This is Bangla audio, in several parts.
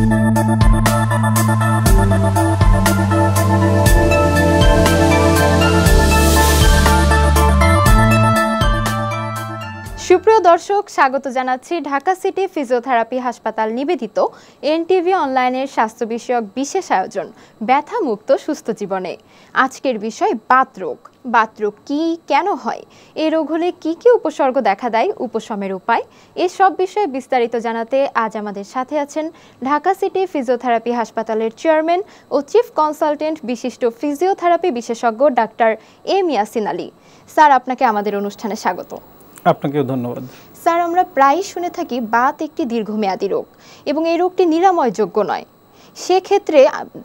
সুপ্রিয় দর্শক, স্বাগত জানাচ্ছি ঢাকা সিটি ফিজিওথেরাপি হাসপাতাল নিবেদিত এনটিভি অনলাইনের স্বাস্থ্য বিষয়ক বিশেষ আয়োজন ব্যথা মুক্ত সুস্থ জীবনে। আজকের বিষয় বাতরোগ। বাতরোগ কি, কেন হয়, এই রোগ হলে কি কি উপসর্গ দেখা দেয়, উপশমের উপায়, এসব বিষয়ে বিস্তারিত জানাতে আজ আমাদের সাথে আছেন ঢাকা সিটি ফিজিওথেরাপি হাসপাতালের চেয়ারম্যান ও চিফ কনসালটেন্ট বিশিষ্ট ফিজিওথেরাপি বিশেষজ্ঞ ডাক্তার এম ইয়াসিন আলী। স্যার, আপনাকে আমাদের অনুষ্ঠানে স্বাগত। আপনাকেও ধন্যবাদ। স্যার, আমরা প্রায়ই শুনে থাকি বাত একটি দীর্ঘমেয়াদী রোগ এবং এই রোগটি নিরাময়যোগ্য নয়। সেক্ষেত্রে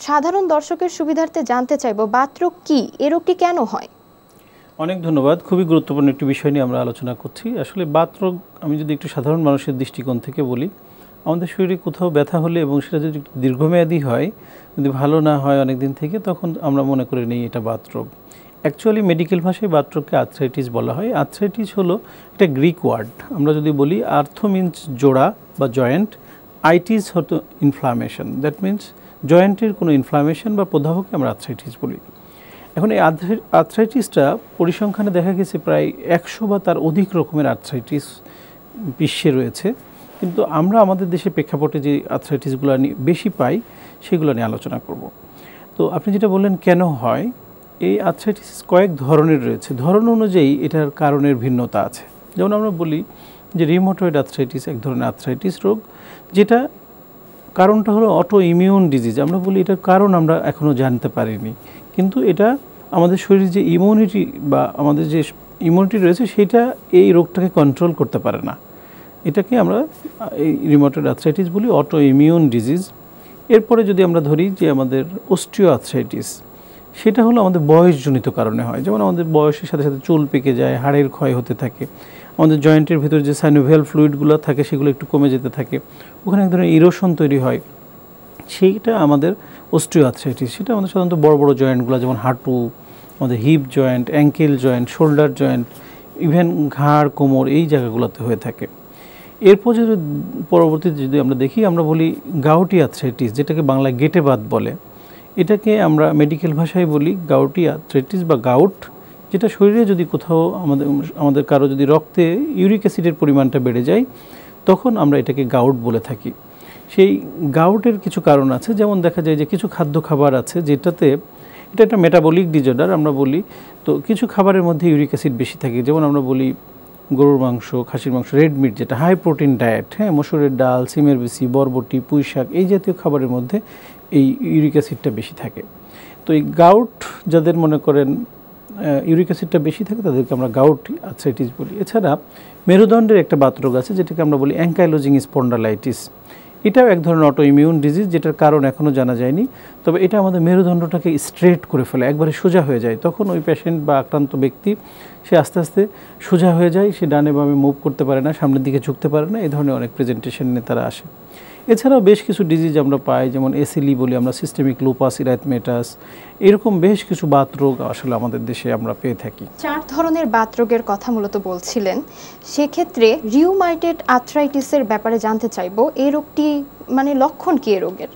সাধারণ দর্শকের সুবিধার্থে জানতে চাইব বাতরোগ কি, এই রোগটি কেন হয়? অনেক ধন্যবাদ। খুবই গুরুত্বপূর্ণ একটি বিষয় নিয়ে আমরা আলোচনা করছি। আসলে বাতরোগ, আমি যদি একটু সাধারণ মানুষের দৃষ্টিকোণ থেকে বলি, আমাদের শরীরে কোথাও ব্যথা হলে এবং সেটা যদি একটু দীর্ঘমেয়াদী হয়, যদি ভালো না হয় অনেক দিন থেকে, তখন আমরা মনে করে নিই এটা বাতরোগ। অ্যাকচুয়ালি মেডিকেল ভাষায় বাতরোগকে আর্থ্রাইটিস বলা হয়। আর্থ্রাইটিস হলো একটা গ্রিক ওয়ার্ড। আমরা যদি বলি আর্থো মিনস জোড়া বা জয়েন্ট, আইটিস হতো ইনফ্লামেশন, দ্যাট মিনস জয়েন্টের কোনো ইনফ্লামেশন বা প্রদাহকে আমরা আর্থ্রাইটিস বলি। এখন এই আর্থ্রাইটিসটা পরিসংখ্যানে দেখা গেছে প্রায় 100 বা তার অধিক রকমের আর্থ্রাইটিস বিশ্বে রয়েছে, কিন্তু আমরা আমাদের দেশে প্রেক্ষাপটে যে আর্থ্রাইটিসগুলো বেশি পাই সেগুলো নিয়ে আলোচনা করব। তো আপনি যেটা বললেন কেন হয়, এই আর্থ্রাইটিস কয়েক ধরনের রয়েছে। ধরন অনুযায়ী এটার কারণের ভিন্নতা আছে। যেমন আমরা বলি যে রিউমাটয়েড আর্থ্রাইটিস এক ধরনের আর্থ্রাইটিস রোগ, যেটা কারণটা হলো অটো ইমিউন ডিজিজ। আমরা বলি এটার কারণ আমরা এখনও জানতে পারিনি, কিন্তু এটা আমাদের শরীরে যে ইমিউনিটি বা আমাদের যে ইমিউনিটি রয়েছে সেটা এই রোগটাকে কন্ট্রোল করতে পারে না। এটাকে আমরা এই রিউমাটয়েড আর্থ্রাইটিস বলি, অটো ইমিউন ডিজিজ। এরপরে যদি আমরা ধরি যে আমাদের অস্টিও আর্থ্রাইটিস, সেটা হলো আমাদের বয়সজনিত কারণে হয়। যেমন আমাদের বয়সের সাথে সাথে চুল পেকে যায়, হাড়ের ক্ষয় হতে থাকে, আমাদের জয়েন্টের ভিতরে যে সাইনোভিয়াল ফ্লুইডগুলো থাকে সেগুলো একটু কমে যেতে থাকে, ওখানে এক ধরনের ইরোশন তৈরি হয়, সেইটা আমাদের অস্টিও আর্থ্রাইটিস। সেটা আমাদের সাধারণত বড় বড় জয়েন্টগুলো, যেমন হাঁটু, আমাদের hip joint, ankle joint, shoulder joint, even ঘাড়, কোমর, এই জায়গাগুলোতে হয়ে থাকে। এরপর যদি পরবর্তীতে যদি আমরা দেখি, আমরা বলি গাউটি আর্থ্রাইটিস, যেটাকে বাংলায় গেটে বাত বলে। এটাকে আমরা মেডিকেল ভাষায় বলি গাউটি আর্থ্রাইটিস বা গাউট, যেটা শরীরে যদি কোথাও আমাদের কারো যদি রক্তে ইউরিক অ্যাসিডের পরিমাণটা বেড়ে যায়, তখন আমরা এটাকে গাউট বলে থাকি। সেই গাউটের কিছু কারণ আছে, যেমন দেখা যায় যে কিছু খাদ্য খাবার আছে যেটাতে, এটা একটা মেটাবলিক ডিজঅর্ডার আমরা বলি, তো কিছু খাবারের মধ্যে ইউরিক অ্যাসিড বেশি থাকে। যেমন আমরা বলি গরুর মাংস, খাসির মাংস, রেড মিট, যেটা হাই প্রোটিন ডায়েট, হ্যাঁ, মসুরের ডাল, সিমের বেশি, বরবটি, পুঁই শাক, এই জাতীয় খাবারের মধ্যে এই ইউরিক অ্যাসিডটা বেশি থাকে। তো এই গাউট যাদের মনে করেন ইউরিক অ্যাসিডটা বেশি থাকে, তাদেরকে আমরা গাউট আর্থ্রাইটিস বলি। এছাড়া মেরুদণ্ডের একটা বাতরোগ আছে যেটাকে আমরা বলি অ্যাঙ্কাইলোজিং স্পন্ডালাইটিস। এটাও এক ধরনের অটো ইমিউন ডিজিজ, যেটার কারণ এখনও জানা যায়নি। তবে এটা আমাদের মেরুদণ্ডটাকে স্ট্রেট করে ফেলে, একবারে সোজা হয়ে যায়। তখন ওই পেশেন্ট বা আক্রান্ত ব্যক্তি সে আস্তে আস্তে সোজা হয়ে যায়, সে ডানে বামে মুভ করতে পারে না, সামনের দিকে ঝুঁকতে পারে না। এই ধরনের অনেক প্রেজেন্টেশন নিয়ে তারা আসে। এছাড়াও বেশ কিছু ডিজিজ আমরা পাই, যেমন এসিলি বলি আমরা, সিস্টেমিক লুপাস ইরাইথমেটাস, এরকম বেশ কিছু বাতরোগ আসলে আমাদের দেশে আমরা পেয়ে থাকি। 4 ধরনের বাতরোগের কথা মূলত বলছিলেন। সেক্ষেত্রে রিউমাটয়েড আর্থ্রাইটিসের ব্যাপারে জানতে চাইব, এই রোগটি মানে লক্ষণ কি এই রোগের?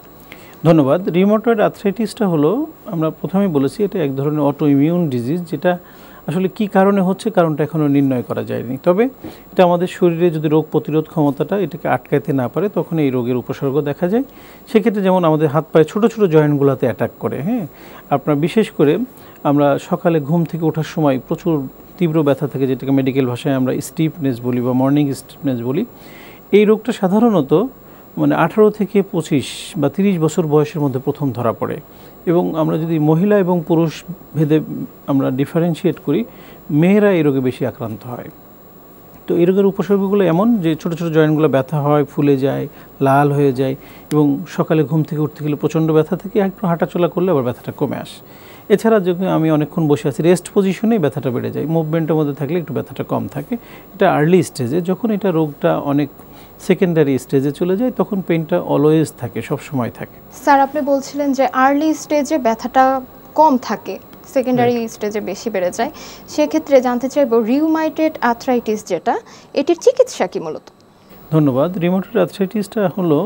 ধন্যবাদ। রিউমাটয়েড আর্থ্রাইটিসটা হলো, আমরা প্রথমেই বলেছি, এটা এক ধরনের অটো ইমিউন ডিজিজ, যেটা আসলে কি কারণে হচ্ছে কারণটা এখনও নির্ণয় করা যায়নি। তবে এটা আমাদের শরীরে যদি রোগ প্রতিরোধ ক্ষমতাটা এটাকে আটকাইতে না পারে, তখন এই রোগের উপসর্গ দেখা যায়। সেক্ষেত্রে যেমন আমাদের হাত পায়ে ছোটো ছোটো জয়েন্টগুলোতে অ্যাটাক করে, হ্যাঁ, আপনার বিশেষ করে আমরা সকালে ঘুম থেকে ওঠার সময় প্রচুর তীব্র ব্যথা থাকে, যেটাকে মেডিকেল ভাষায় আমরা স্টিফনেস বলি বা মর্নিং স্টিফনেস বলি। এই রোগটা সাধারণত মানে 18 থেকে 25 বা 30 বছর বয়সের মধ্যে প্রথম ধরা পড়ে, এবং আমরা যদি মহিলা এবং পুরুষ ভেদে আমরা ডিফারেন্সিয়েট করি, মেয়েরা এই রোগে বেশি আক্রান্ত হয়। তো এই রোগের উপসর্গগুলো এমন যে ছোটো ছোটো জয়েন্টগুলো ব্যথা হয়, ফুলে যায়, লাল হয়ে যায়, এবং সকালে ঘুম থেকে উঠতে গেলে প্রচণ্ড ব্যথা থেকে একটু হাঁটাচলা করলে আবার ব্যথাটা কমে আসে। এছাড়া যখন আমি অনেকক্ষণ বসে আছি, রেস্ট পজিশনেই ব্যথাটা বেড়ে যায়, মুভমেন্টের মধ্যে থাকলে একটু ব্যথাটা কম থাকে। এটা আর্লি স্টেজে। যখন এটা রোগটা অনেক সেকেন্ডারি স্টেজে চলে যায়, তখন পেইনটা অলওয়েজ থাকে, সব সময় থাকে। স্যার, আপনি বলছিলেন যে আর্লি স্টেজে ব্যথাটা কম থাকে, সেকেন্ডারি স্টেজে বেশি বেড়ে যায়। সেক্ষেত্রে জানতে চাইব রিউমাটয়েড আর্থ্রাইটিস যেটা, এটির চিকিৎসা কি মূলত? ধন্যবাদ। রিউমাটয়েড আর্থ্রাইটিসটা হলো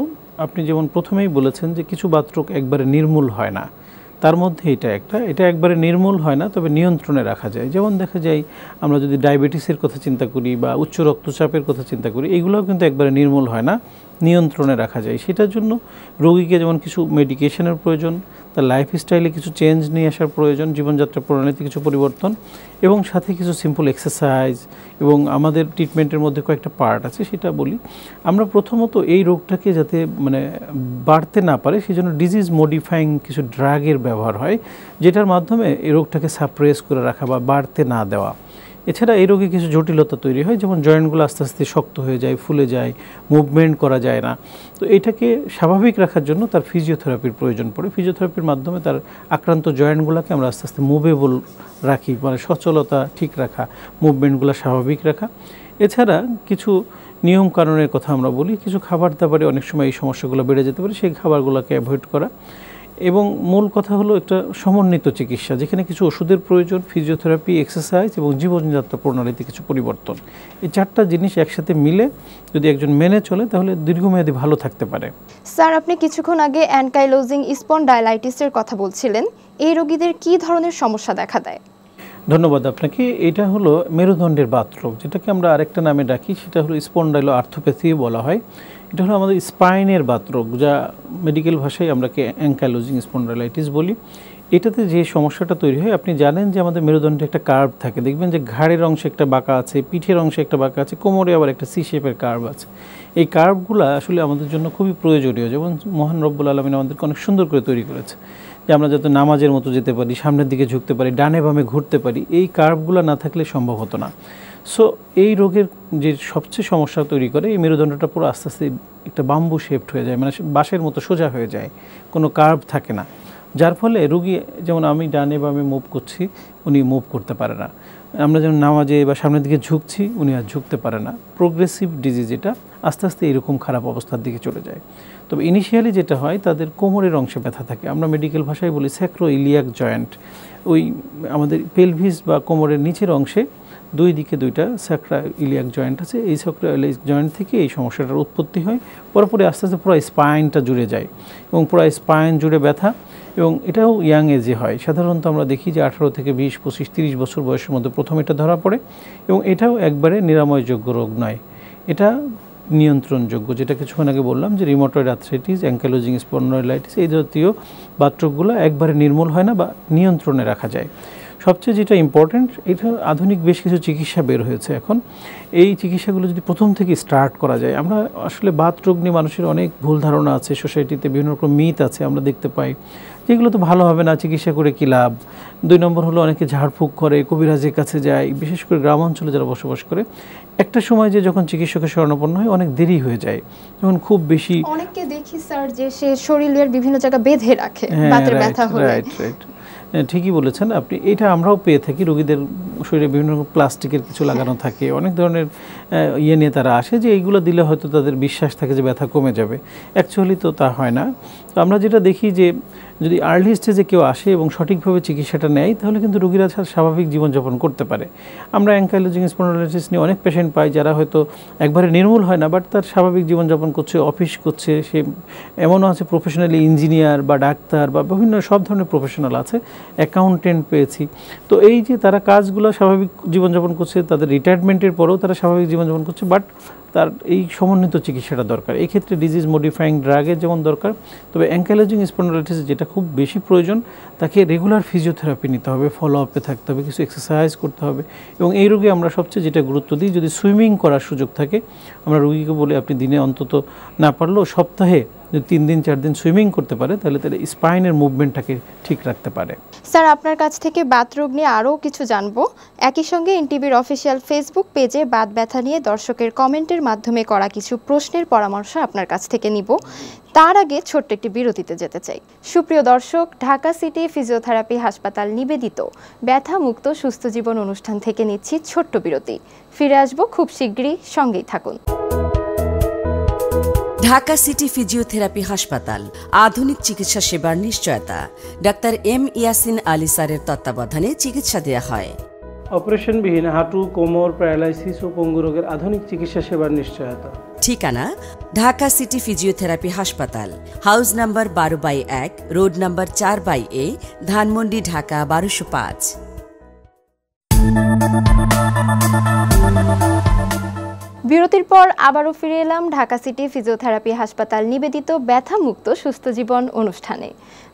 আপনি যেমন প্রথমেই বলেছেন যে কিছু বাতরোগ একবারে নির্মূল হয় না, তার মধ্যে এটা একবারে নির্মূল হয় না, তবে নিয়ন্ত্রণে রাখা যায়। যেমন দেখা যায় আমরা যদি ডায়াবেটিসের কথা চিন্তা করি বা উচ্চ রক্তচাপের কথা চিন্তা করি, এগুলোও কিন্তু একবারে নির্মূল হয় না, নিয়ন্ত্রণে রাখা যায়। সেটার জন্য রোগীকে যেমন কিছু মেডিকেশনের প্রয়োজন, তার লাইফস্টাইলে কিছু চেঞ্জ নিয়ে আসার প্রয়োজন, জীবনযাত্রা প্রণালীতে কিছু পরিবর্তন, এবং সাথে কিছু সিম্পল এক্সারসাইজ, এবং আমাদের ট্রিটমেন্টের মধ্যে কয়েকটা পার্ট আছে সেটা বলি। আমরা প্রথমত এই রোগটাকে যাতে বাড়তে না পারে সেজন্য ডিজিজ মডিফাইং কিছু ড্রাগের ব্যবহার হয়, যেটার মাধ্যমে এই রোগটাকে সাপ্রেস করে রাখা বা বাড়তে না দেওয়া। এছাড়া এই রোগে কিছু জটিলতা তৈরি হয়, যেমন জয়েন্টগুলো আস্তে আস্তে শক্ত হয়ে যায়, ফুলে যায়, মুভমেন্ট করা যায় না। তো এটাকে স্বাভাবিক রাখার জন্য তার ফিজিওথেরাপির প্রয়োজন পড়ে। ফিজিওথেরাপির মাধ্যমে তার আক্রান্ত জয়েন্টগুলোকে আমরা আস্তে আস্তে মুভেবল রাখি, সচলতা ঠিক রাখা, মুভমেন্টগুলো স্বাভাবিক রাখা। এছাড়া কিছু নিয়ম কানুনের কথা আমরা বলি। কিছু খাবার দাবারে অনেক সময় এই সমস্যাগুলো বেড়ে যেতে পারে, সেই খাবারগুলোকে অ্যাভয়েড করা। এবং মূল কথা হলো একটা সমন্বিত চিকিৎসা, যেখানে কিছু ওষুধের প্রয়োজন, ফিজিওথেরাপি, এক্সারসাইজ এবং জীবনযাত্রা প্রণালীতে কিছু পরিবর্তন। এই চারটা জিনিস একসাথে মিলে যদি একজন মেনে চলে তাহলে দীর্ঘমেয়াদী ভালো থাকতে পারে। স্যার, আপনি কিছুক্ষণ আগে অ্যানকাইলোজিং স্পন্ডাইলাইটিসের কথা বলছিলেন। এই রোগীদের কী ধরনের সমস্যা দেখা দেয়? ধন্যবাদ আপনাকে। এটা হলো মেরুদণ্ডের বাতরোগ, যেটাকে আমরা আরেকটা নামে ডাকি, সেটা হলো স্পন্ডাইলো আর্থোপ্যাথি বলা হয়। এটা হলো আমাদের স্পাইনের বাতরোগ, যা মেডিকেল ভাষায় আমরা অ্যানকাইলোজিং স্পন্ডাইলাইটিস বলি। এটাতে যে সমস্যাটা তৈরি হয়, আপনি জানেন যে আমাদের মেরুদণ্ডে একটা কার্ভ থাকে, দেখবেন যে ঘাড়ের অংশে একটা বাঁকা আছে, পিঠের অংশে একটা বাঁকা আছে, কোমরে আবার একটা সি শেপের কার্ভ আছে। এই কার্ভগুলো আসলে আমাদের জন্য খুবই প্রয়োজনীয়, যেমন মহান রব্বুল আলামিন আমাদেরকে অনেক সুন্দর করে তৈরি করেছে, যে আমরা যাতে নামাজের মতো যেতে পারি, সামনের দিকে ঝুঁকতে পারি, ডানে বামে ঘুরতে পারি। এই কার্ভগুলো না থাকলে সম্ভব হতো না। সো এই রোগের যে সবচেয়ে সমস্যা তৈরি করে, এই মেরুদণ্ডটা পুরো আস্তে আস্তে একটা বাম্বু শেপড হয়ে যায়, বাঁশের মতো সোজা হয়ে যায়, কোনো কার্ভ থাকে না। যার ফলে রোগী, যেমন আমি ডানে বামে মুভ করছি, উনি মুভ করতে পারে না। আমরা যেমন নামাজে বা সামনের দিকে ঝুঁকছি, উনি আর ঝুঁকতে পারে না। প্রোগ্রেসিভ ডিজিজ, এটা আস্তে আস্তে এরকম খারাপ অবস্থার দিকে চলে যায়। তবে ইনিশিয়ালি যেটা হয়, তাদের কোমরের অংশে ব্যথা থাকে, আমরা মেডিকেল ভাষায় বলি স্যাক্রো ইলিয়াক জয়েন্ট। ওই আমাদের পেলভিস বা কোমরের নিচের অংশে দুই দিকে দুইটা স্যাক্রা ইলিয়াক জয়েন্ট আছে। এই স্যাক্রা ইলিয়াক জয়েন্ট থেকে এই সমস্যাটার উৎপত্তি হয়। পরপরে আস্তে আস্তে পুরো স্পাইনটা জুড়ে যায় এবং পুরো স্পাইন জুড়ে ব্যথা, এবং এটাও ইয়াং এজে হয়। সাধারণত আমরা দেখি যে 18 থেকে 20, 25, 30 বছর বয়সের মধ্যে প্রথম এটা ধরা পড়ে, এবং এটাও একবারে নিরাময়যোগ্য রোগ নয়, এটা নিয়ন্ত্রণযোগ্য। যেটা কিছুক্ষণ আগে বললাম যে রিউমাটয়েড আর্থ্রাইটিস, অ্যানকাইলোজিং স্পন্ডাইলাইটিস, এই জাতীয় বাতরোগগুলো একবারে নির্মূল হয় না বা নিয়ন্ত্রণে রাখা যায়। সবচেয়ে যেটা ইম্পর্ট্যান্ট, এটা আধুনিক বেশ কিছু চিকিৎসা বের হয়েছে এখন। এই চিকিৎসাগুলো যদি প্রথম থেকে স্টার্ট করা যায়, আমরা আসলে বাতরোগ নিয়ে মানুষের অনেক ভুল ধারণা আছে, সোসাইটিতে বিভিন্ন রকম মিথ আছে, আমরা দেখতে পাই যেগুলো তো ভালো হবে না, চিকিৎসা করে কী লাভ। 2 নম্বর হলো অনেকে ঝাড়ফুঁক করে, কবিরাজের কাছে যায়, বিশেষ করে গ্রাম অঞ্চলে যারা বসবাস করে। একটা সময় যে যখন চিকিৎসকের শরণাপন্ন হয়, অনেক দেরি হয়ে যায়, যখন খুব বেশি। অনেককে দেখি স্যার যে সে শরীরের বিভিন্ন জায়গা বেঁধে রাখে বাতের ব্যথা হলে। রাইট, ঠিকই বলেছেন আপনি। এটা আমরাও পেয়ে থাকি, রোগীদের শরীরে বিভিন্ন রকম প্লাস্টিকের কিছু লাগানো থাকে, অনেক ধরনের ইয়ে নিয়ে তারা আসে যে এইগুলো দিলে হয়তো তাদের বিশ্বাস থাকে যে ব্যথা কমে যাবে। অ্যাকচুয়ালি তো তা হয় না। তো আমরা যেটা দেখি যে যদি আর্লি স্টেজে কেউ আসে এবং সঠিকভাবে চিকিৎসাটা নেয়, তাহলে কিন্তু রোগীরা স্বাভাবিক জীবনযাপন করতে পারে। আমরা অ্যানকাইলোজিং স্পন্ডাইলাইটিস নিয়ে অনেক পেশেন্ট পাই যারা হয়তো একবারে নির্মূল হয় না, বাট তার স্বাভাবিক জীবনযাপন করছে, অফিস করছে, সে এমনও আছে প্রফেশনালি ইঞ্জিনিয়ার বা ডাক্তার বা বিভিন্ন সব ধরনের প্রফেশনাল আছে, অ্যাকাউন্টেন্ট পেয়েছি। তো এই যে তারা কাজগুলো স্বাভাবিক জীবনযাপন করছে, তাদের রিটায়ারমেন্টের পরেও তারা স্বাভাবিক জীবনযাপন করছে, বাট তার এই সমন্বিত চিকিৎসাটা দরকার। এই ক্ষেত্রে ডিজিজ মডিফাইং ড্রাগের যেমন দরকার, তবে অ্যানকাইলোজিং স্পন্ডাইলাইটিস যেটা খুব বেশি প্রয়োজন, তাকে রেগুলার ফিজিওথেরাপি নিতে হবে, ফলো আপে থাকতে হবে, কিছু এক্সারসাইজ করতে হবে। এবং এই রোগে আমরা সবচেয়ে যেটা গুরুত্ব দিই, যদি সুইমিং করার সুযোগ থাকে, আমরা রোগীকে বলি আপনি দিনে অন্তত না পারলেও সপ্তাহে যদি 3 দিন 4 দিন সুইমিং করতে পারে, তাহলে তার স্পাইনের মুভমেন্টটাকে ঠিক রাখতে পারে। স্যার, আপনার কাছ থেকে বাতরোগ নিয়ে আরও কিছু জানবো। একই সঙ্গে এনটিভির অফিসিয়াল ফেসবুক পেজে বাত ব্যথা নিয়ে দর্শকের কমেন্টের মাধ্যমে করা কিছু প্রশ্নের পরামর্শ আপনার কাছ থেকে নিব। তার আগে ছোট্ট একটি বিরতিতে যেতে চাই। সুপ্রিয় দর্শক, ঢাকা সিটি ফিজিওথেরাপি হাসপাতাল নিবেদিত ব্যথা মুক্ত সুস্থ জীবন অনুষ্ঠান থেকে নিচ্ছি ছোট্ট বিরতি। ফিরে আসবো খুব শিগগিরই, সঙ্গেই থাকুন। ঢাকা সিটি ফিজিওথেরাপি হাসপাতাল, আধুনিক চিকিৎসা সেবার নিশ্চয়তা। ডাক্তার এম ইয়াসিন আলী স্যারের তত্ত্বাবধানে চিকিৎসা দেওয়া হয়। অপারেশনবিহীন হাঁটু, কোমর, প্যারালাইসিস ও পঙ্গু রোগের আধুনিক চিকিৎসা সেবার নিশ্চয়তা। ঠিকানা ঢাকা সিটি ফিজিওথেরাপি হাসপাতাল, house number 12/1, road number 4/A, Dhanmondi, Dhaka 1205। বিরতির পর আবারও ফিরে এলাম ঢাকা সিটি ফিজিওথেরাপি হাসপাতাল নিবেদিত ব্যথামুক্ত সুস্থ জীবন অনুষ্ঠানে।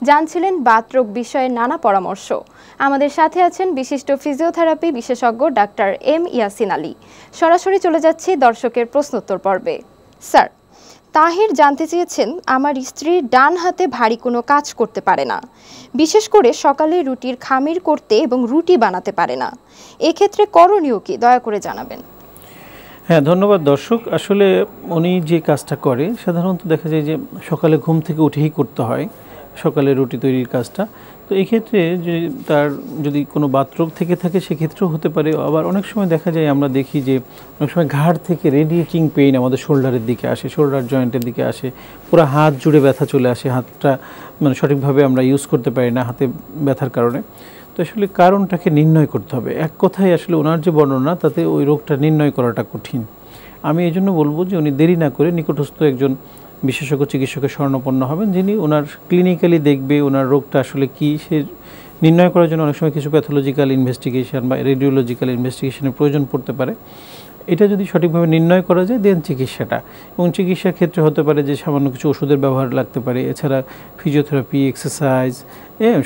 জানছিলেন বাতরোগ বিষয়ে নানা পরামর্শ। আমাদের সাথে আছেন বিশিষ্ট ফিজিওথেরাপি বিশেষজ্ঞ ডাক্তার এম ইয়াসিন আলী। সরাসরি চলে যাচ্ছি দর্শকের প্রশ্নোত্তর পর্বে। স্যার, তাহির জানতে চেয়েছেন, আমার স্ত্রী ডান হাতে ভারী কোনো কাজ করতে পারে না, বিশেষ করে সকালে রুটির খামির করতে এবং রুটি বানাতে পারে না। এক্ষেত্রে করণীয় কি, দয়া করে জানাবেন। হ্যাঁ, ধন্যবাদ দর্শক। আসলে উনি যে কাজটা করে সাধারণত দেখা যায় যে সকালে ঘুম থেকে উঠেই করতে হয়, সকালে রুটি তৈরির কাজটা। তো এক্ষেত্রে তার যদি কোনো বাতরোগ থেকে থাকে সেক্ষেত্রেও হতে পারে। আবার অনেক সময় দেখা যায়, আমরা দেখি যে অনেক সময় ঘাড় থেকে রেডিয়েটিং পেইন আমাদের শোল্ডারের দিকে আসে, শোল্ডার জয়েন্টের দিকে আসে, পুরো হাত জুড়ে ব্যথা চলে আসে, হাতটা মানে সঠিকভাবে আমরা ইউজ করতে পারি না হাতে ব্যথার কারণে। তো আসলে কারণটাকে নির্ণয় করতে হবে। এক কথায় আসলে ওনার যে বর্ণনা তাতে ওই রোগটা নির্ণয় করাটা কঠিন। আমি এই জন্য বলবো যে উনি দেরি না করে নিকটস্থ একজন বিশেষজ্ঞ চিকিৎসকের শরণাপন্ন হবেন, যিনি ওনার ক্লিনিক্যালি দেখবে ওনার রোগটা আসলে কী, সে নির্ণয় করার জন্য অনেক সময় কিছু প্যাথোলজিক্যাল ইনভেস্টিগেশন বা রেডিওলজিক্যাল ইনভেস্টিগেশনের প্রয়োজন পড়তে পারে। এটা যদি সঠিকভাবে নির্ণয় করা যায় দেন চিকিৎসাটা, এবং চিকিৎসার ক্ষেত্রে হতে পারে যে সামান্য কিছু ওষুধের ব্যবহার লাগতে পারে, এছাড়া ফিজিওথেরাপি, এক্সারসাইজ,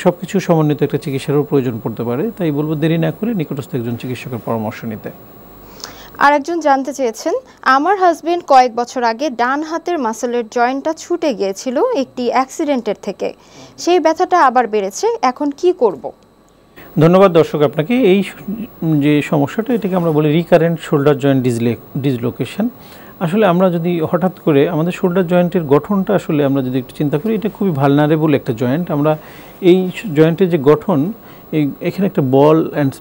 সব কিছু সমন্বিত একটা চিকিৎসারও প্রয়োজন পড়তে পারে। তাই বলবো দেরি না করে নিকটস্থ একজন চিকিৎসকের পরামর্শ নিতে। আরেকজন জানতে চেয়েছেন, আমার হাজবেন্ড কয়েক বছর আগে ডান হাতের মাসলের জয়েন্টটা ছুটে গিয়েছিল একটি অ্যাক্সিডেন্টের থেকে, সেই ব্যথাটা আবার বেড়েছে, এখন কি করব? ধন্যবাদ দর্শক আপনাকে। এই যে সমস্যাটা, এটাকে আমরা বলি রিকারেন্ট শোল্ডার জয়েন্ট ডিসলোকেশন। আসলে আমরা যদি হঠাৎ করে আমাদের শোল্ডার জয়েন্টের গঠনটা আসলে আমরা যদি একটু চিন্তা করি, এটা খুবই ভালনারেবল একটা জয়েন্ট। আমরা এই জয়েন্টের যে গঠন, এখানে একটা ball and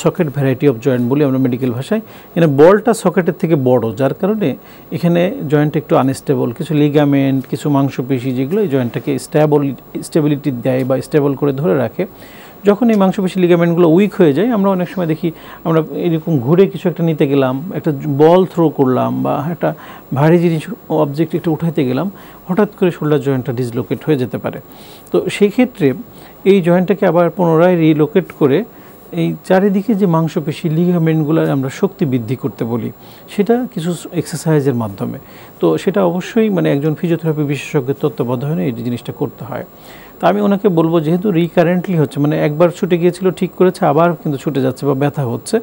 socket variety of joint বলি আমরা মেডিকেল ভাষায়। এখানে বলটা সকেটের থেকে বড়, যার কারণে এখানে জয়েন্ট একটু আনস্টেবল, কিছু লিগামেন্ট, কিছু মাংসপেশি যেগুলো এই জয়েন্টটাকে স্টেবিলিটি দেয় বা স্টেবল করে ধরে রাখে। যখন এই মাংসপেশি লিগামেন্টগুলো উইক হয়ে যায়, আমরা অনেক সময় দেখি আমরা এরকম ঘুরে কিছু একটা নিতে গেলাম, একটা বল থ্রো করলাম বা একটা ভারী জিনিস অবজেক্ট একটু উঠাইতে গেলাম, হঠাৎ করে শোল্ডার জয়েন্টটা ডিসলোকেট হয়ে যেতে পারে। তো সেই ক্ষেত্রে এই জয়েন্টটাকে আবার পুনরায় রিলোকেট করে এই চারিদিকে যে মাংসপেশি লিগামেন্টগুলোর আমরা শক্তি বৃদ্ধি করতে বলি, সেটা কিছু এক্সারসাইজের মাধ্যমে। তো সেটা অবশ্যই মানে একজন ফিজিওথেরাপি বিশেষজ্ঞের তত্ত্বাবধানে এই জিনিসটা করতে হয়। তা আমি ওনাকে বলবো, যেহেতু রিকারেন্টলি হচ্ছে, মানে একবার ছুটে গিয়েছিল, ঠিক করেছে, আবার কিন্তু ছুটে যাচ্ছে বা ব্যথা হচ্ছে,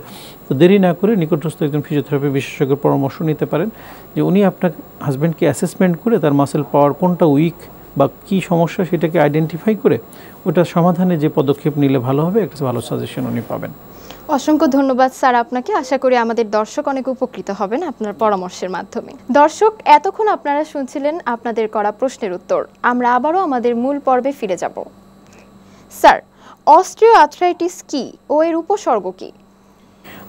তো দেরি না করে নিকটস্থ একজন ফিজিওথেরাপি বিশেষজ্ঞের পরামর্শ নিতে পারেন, যে উনি আপনার হাজব্যান্ডকে অ্যাসেসমেন্ট করে তার মাসেল পাওয়ার কোনটা উইক বা কী সমস্যা সেটাকে আইডেন্টিফাই করে ওটা সমাধানে যে পদক্ষেপ নিলে ভালো হবে, একটা ভালো সাজেশন উনি পাবেন। অসংখ্য ধন্যবাদ স্যার আপনাকে। আশা করি আমাদের দর্শক অনেক উপকৃত হবেন আপনার পরামর্শের মাধ্যমে। দর্শক, এতক্ষণ আপনারা শুনছিলেন আপনাদের করা প্রশ্নের উত্তর। আমরা আবারও আমাদের মূল পর্বে ফিরে যাব। স্যার, অস্টিও আর্থ্রাইটিস কি ও এর উপসর্গ কি?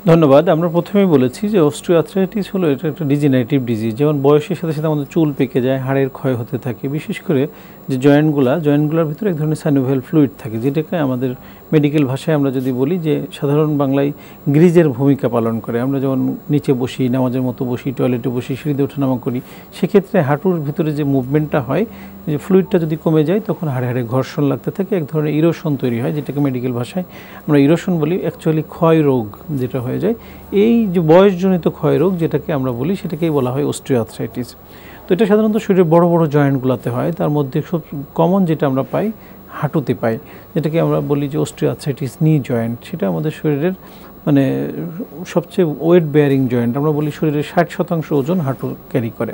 ধন্যবাদ। আমরা প্রথমেই বলেছি যে অস্টিও আর্থ্রাইটিস হলো এটা একটা ডিজেনারেটিভ ডিজিজ। যেমন বয়সের সাথে সাথে আমাদের চুল পেকে যায়, হাড়ের ক্ষয় হতে থাকে, বিশেষ করে যে জয়েন্টগুলোর ভিতরে এক ধরনের সাইনোভিয়াল ফ্লুইড থাকে, যেটাকে আমাদের মেডিকেল ভাষায় আমরা যদি বলি যে সাধারণ বাংলায় গ্রিজের ভূমিকা পালন করে। আমরা যেমন নিচে বসি, নামাজের মতো বসি, টয়লেটে বসি, সিঁড়িতে ওঠানামা করি, সেক্ষেত্রে হাঁটুর ভিতরে যে মুভমেন্টটা হয়, যে ফ্লুইডটা যদি কমে যায় তখন হাড়ে হাড়ে ঘর্ষণ লাগতে থাকে, এক ধরনের ইরোশন তৈরি হয়, যেটাকে মেডিকেল ভাষায় আমরা ইরোশন বলি। অ্যাকচুয়ালি ক্ষয় রোগ যেটা হয়ে যায়, এই যে বয়সজনিত ক্ষয় রোগ যেটাকে আমরা বলি, সেটাকেই বলা হয় অস্টিও আর্থ্রাইটিস। তো এটা সাধারণত শরীরের বড় বড় জয়েন্টগুলোতে হয়। তার মধ্যে সব কমন যেটা আমরা পাই, হাঁটুতে পাই, যেটাকে আমরা বলি যে অস্টিও আর্থ্রাইটিস নি জয়েন্ট। সেটা আমাদের শরীরের মানে সবচেয়ে ওয়েট বেয়ারিং জয়েন্ট। আমরা বলি শরীরের 60% ওজন হাঁটু ক্যারি করে।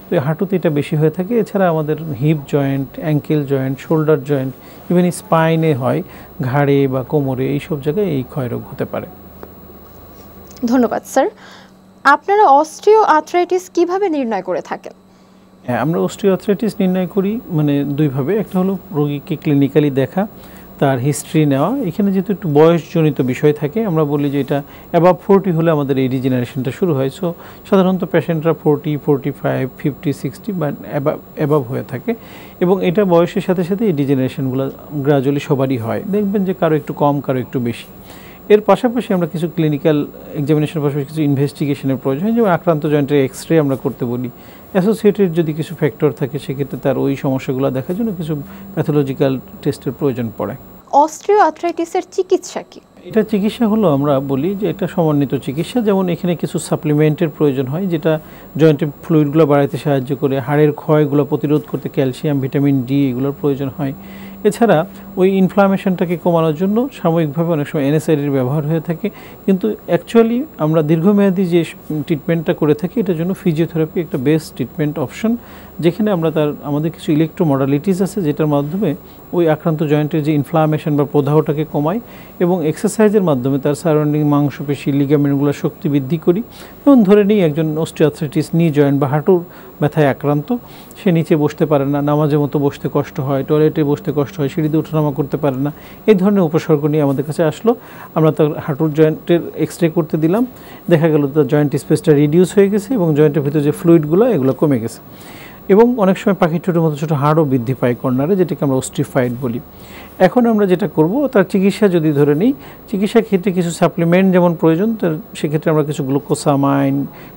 তো এই হাঁটুতে এটা বেশি হয়ে থাকে। এছাড়া আমাদের hip joint, ankle joint, shoulder joint, even স্পাইনে হয়, ঘাড়ে বা কোমরে, এইসব জায়গায় এই ক্ষয়রোগ হতে পারে। ধন্যবাদ স্যার। আপনারা অস্টিও আর্থ্রাইটিস কিভাবে নির্ণয় করে থাকেন? হ্যাঁ, আমরা অস্টিও আর্থ্রাইটিস নির্ণয় করি মানে দুইভাবে। একটা হলো রোগীকে ক্লিনিক্যালি দেখা, তার হিস্ট্রি নেওয়া। এখানে যেহেতু একটু বয়সজনিত বিষয় থাকে, আমরা বলি যে এটা অ্যাবাভ 40 হলে আমাদের এই ডিজেনারেশনটা শুরু হয়। সো সাধারণত পেশেন্টরা 40, 45, 50, 60 বা অ্যাবাভ হয়ে থাকে, এবং এটা বয়সের সাথে সাথে এই ডিজেনারেশনগুলো গ্রাজুয়ালি সবারই হয়। দেখবেন যে কারো একটু কম, কারো একটু বেশি। এর পাশাপাশি আমরা কিছু ক্লিনিক্যাল এক্সামিনেশনের পাশাপাশি কিছু ইনভেস্টিগেশনের প্রয়োজন হয়, যেমন আক্রান্ত জয়েন্টের এক্সরে আমরা করতে বলি। অ্যাসোসিয়েটেড যদি কিছু ফ্যাক্টর থাকে সেক্ষেত্রে তার ওই সমস্যাগুলো দেখার জন্য কিছু প্যাথোলজিক্যাল টেস্টের প্রয়োজন পড়ে। অস্টিও আর্থ্রাইটিসের চিকিৎসা কি? এটা চিকিৎসা হলো আমরা বলি যে এটা সমন্বিত চিকিৎসা, যেমন এখানে কিছু সাপ্লিমেন্টের প্রয়োজন হয় যেটা জয়েন্টের ফ্লুইডগুলো বাড়াতে সাহায্য করে, হাড়ের ক্ষয়গুলো প্রতিরোধ করতে ক্যালসিয়াম, ভিটামিন ডি এগুলোর প্রয়োজন হয়। এছাড়া ওই ইনফ্লামেশনটাকে কমানোর জন্য সাময়িকভাবে অনেক সময় এনএসআইডির ব্যবহার হয়ে থাকে, কিন্তু অ্যাকচুয়ালি আমরা দীর্ঘমেয়াদী যে ট্রিটমেন্টটা করে থাকি এটার জন্য ফিজিওথেরাপি একটা বেস্ট ট্রিটমেন্ট অপশন, যেখানে আমরা আমাদের কিছু ইলেকট্রোমডালিটিস আছে যেটার মাধ্যমে ওই আক্রান্ত জয়েন্টের যে ইনফ্লামেশন বা প্রদাহটাকে কমাই এবং এক্সারসাইজের মাধ্যমে তার সারাউন্ডিং মাংসপেশি, লিগামেন্টগুলোর শক্তি বৃদ্ধি করি। যেমন ধরে নিই একজন অস্টিওআর্থ্রাইটিস নি জয়েন্ট বা হাঁটুর ব্যথায় আক্রান্ত, সে নিচে বসতে পারে না, নামাজের মতো বসতে কষ্ট হয়, টয়লেটে বসতে কষ্ট হয়, সিঁড়িতে ওঠানামা করতে পারে না, এই ধরনের উপসর্গ নিয়ে আমাদের কাছে আসলো। আমরা তার হাঁটুর জয়েন্টের এক্সরে করতে দিলাম, দেখা গেল তার জয়েন্ট স্পেসটা রিডিউস হয়ে গেছে এবং জয়েন্টের ভিতরে যে ফ্লুইডগুলো এগুলো কমে গেছে। এবং অনেক সময় পাখির ঠোঁটের মতো ছোটো হাড়ও বৃদ্ধি পায় কর্নারে, যেটাকে আমরা অস্টিফাইড বলি। এখন আমরা যেটা করব, তার চিকিৎসা যদি ধরে নিই, চিকিৎসার ক্ষেত্রে কিছু সাপ্লিমেন্ট যেমন প্রয়োজন, তার সেক্ষেত্রে আমরা কিছু গ্লুকোসামাইন,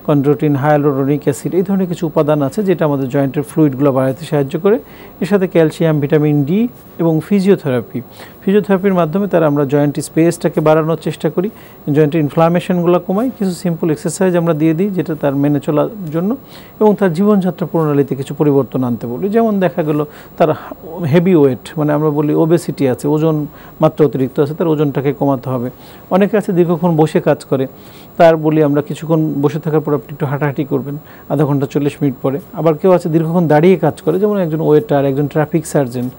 কন্ড্রোটিন, হায়ালুরোনিক অ্যাসিড এই ধরনের কিছু উপাদান আছে যেটা আমাদের জয়েন্টের ফ্লুইডগুলো বাড়াতে সাহায্য করে। এর সাথে ক্যালসিয়াম, ভিটামিন ডি এবং ফিজিওথেরাপির মাধ্যমে তারা আমরা জয়েন্ট স্পেসটাকে বাড়ানোর চেষ্টা করি, জয়েন্টের ইনফ্লামেশনগুলো কমাই, কিছু সিম্পল এক্সারসাইজ আমরা দিয়ে দিই যেটা তার মেনে চলার জন্য, এবং তার জীবনযাত্রা প্রণালীতে কিছু পরিবর্তন আনতে বলি। যেমন দেখা গেল তার হেভি ওয়েট, মানে আমরা বলি ওবেসিটি আছে, ওজন মাত্রা অতিরিক্ত আছে, তার ওজনটাকে কমাতে হবে। অনেকে আছে দীর্ঘক্ষণ বসে কাজ করে, তার বলি আমরা কিছুক্ষণ বসে থাকার পর আপনি একটু হাঁটাহাঁটি করবেন আধা ঘন্টা 40 মিনিট পরে। আবার কেউ আছে দীর্ঘক্ষণ দাঁড়িয়ে কাজ করে, যেমন একজন ওয়েটার, একজন ট্রাফিক সার্জেন্ট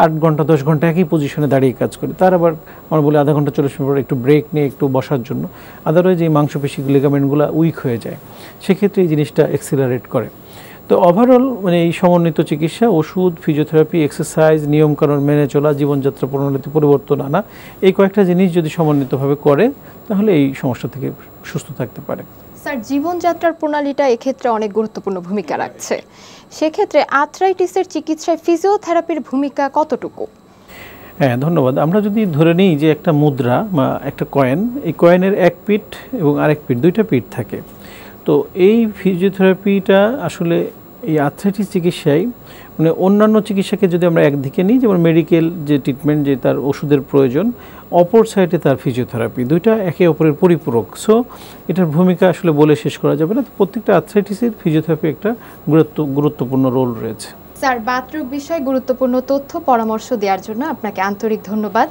8 ঘন্টা 10 ঘন্টা একই পজিশনে দাঁড়িয়ে কাজ করে, তার আবার আমরা বলি আধা ঘন্টা 40 মিনিট পরে একটু ব্রেক নিয়ে একটু বসার জন্য। আদারওয়াইজ এই মাংসপেশি লিগামেন্টগুলো উইক হয়ে যায়, সেক্ষেত্রে এই জিনিসটা এক্সিলারেট করে। তো ওভারঅল মানে এই সমন্বিত চিকিৎসা, ওষুধ, ফিজিওথেরাপি, এক্সারসাইজ, নিয়মকানুন মেনে চলা, জীবনযাত্রা প্রণালীতে পরিবর্তন আনা, এই কয়েকটা জিনিস যদি সমন্বিতভাবে করে তাহলে এই সমস্যা থেকে সুস্থ থাকতে পারে। স্যার, জীবনযাত্রার প্রণালীটা এক্ষেত্রে অনেক গুরুত্বপূর্ণ ভূমিকা রাখছে, সেক্ষেত্রে আর্থ্রাইটিসের চিকিৎসায় ফিজিওথেরাপির ভূমিকা কতটুকু? হ্যাঁ, ধন্যবাদ। আমরা যদি ধরে নিই যে একটা মুদ্রা বা একটা কয়েন, এই কয়েনের এক পিঠ এবং আরেক পিঠ, দুইটা পিঠ থাকে। তো এই ফিজিওথেরাপিটা আসলে এই আর্থ্রাইটিস চিকিৎসায় মানে অন্যান্য চিকিৎসাকে যদি আমরা একদিকে নিই, যেমন মেডিকেল যে ট্রিটমেন্ট, যে তার ওষুধের প্রয়োজন, অপর সাইডে তার ফিজিওথেরাপি, দুইটা একে অপরের পরিপূরক। সো এটার ভূমিকা আসলে বলে শেষ করা যাবে না। প্রত্যেকটা আর্থ্রাইটিসের ফিজিওথেরাপি একটা গুরুত্বপূর্ণ রোল রয়েছে। স্যার, বাতরোগ বিষয়ে গুরুত্বপূর্ণ তথ্য পরামর্শ দেওয়ার জন্য আপনাকে আন্তরিক ধন্যবাদ।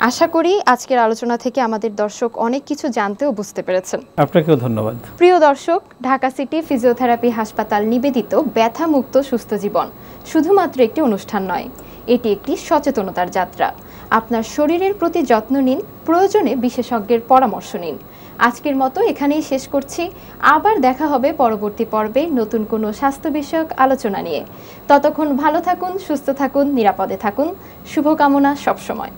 আশা করি আজকের আলোচনা থেকে আমাদের দর্শক অনেক কিছু জানতে ও বুঝতে পেরেছেন। আপনাকেও ধন্যবাদ। প্রিয় দর্শক, ঢাকা সিটি ফিজিওথেরাপি হাসপাতাল নিবেদিত ব্যথামুক্ত সুস্থ জীবন শুধুমাত্র একটি অনুষ্ঠান নয়, এটি একটি সচেতনতার যাত্রা। আপনার শরীরের প্রতি যত্ন নিন, প্রয়োজনে বিশেষজ্ঞের পরামর্শ নিন। আজকের মতো এখানেই শেষ করছি। আবার দেখা হবে পরবর্তী পর্বে নতুন কোনো স্বাস্থ্য বিষয়ক আলোচনা নিয়ে। ততক্ষণ ভালো থাকুন, সুস্থ থাকুন, নিরাপদে থাকুন। শুভকামনা সবসময়।